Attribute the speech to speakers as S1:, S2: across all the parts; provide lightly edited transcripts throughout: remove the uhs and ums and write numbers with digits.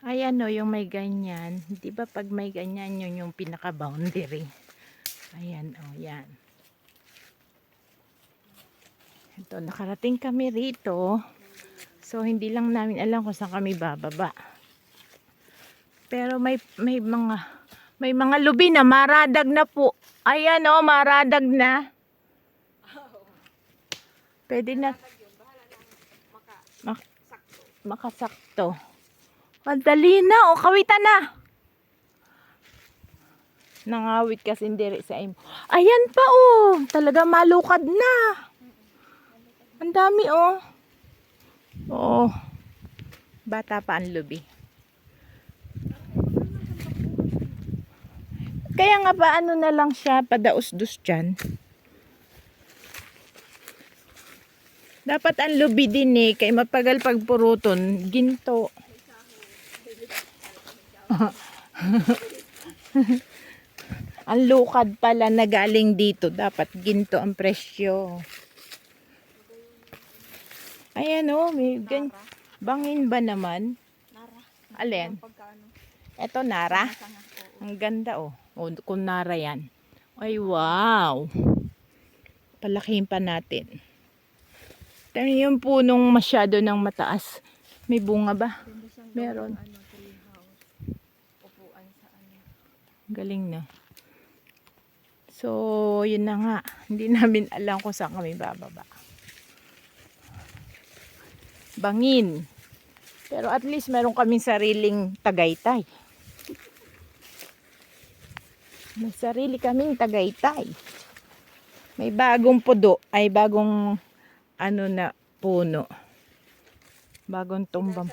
S1: Ayan o, yung may ganyan. Di ba pag may ganyan, yun yung pinaka-boundary. Ayan o, yan. Ito, nakarating kami rito. So, hindi lang namin alam kung saan kami bababa. Pero may mga lubi na maradag na po. Ayan o, maradag na. Pwede na. Makasakto. Madali na o, kawitan na. Nangawit kasi diri sa imo. Ayan pa oh, talaga malukad na. Ang dami oh. Oo. Bata pa ang lubi. Kaya nga ba ano na lang siya, padaus-dus dyan. Dapat ang lubi din eh, kay mapagal pagpuruton, ginto. Ang lukad pala na galing dito, dapat ginto ang presyo. Ayan oh, may bangin ba naman? Alin? Eto nara? Ang ganda oh. O, kung nara yan. Ay wow. Palakihin pa natin. Pero yung punong masyado ng mataas. May bunga ba? Meron. Galing na. So, yun na nga. Hindi namin alam kung saan kami bababa. Bangin. Pero at least meron kaming sariling Tagaytay. May sarili kaming Tagaytay. May bagong pudo. Ay bagong ano na puno. Bagong tumbang.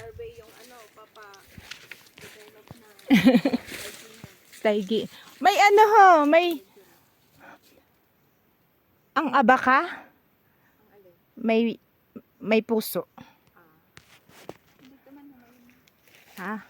S1: Taigi. May ano ho, ang abaka. May puso. Ha?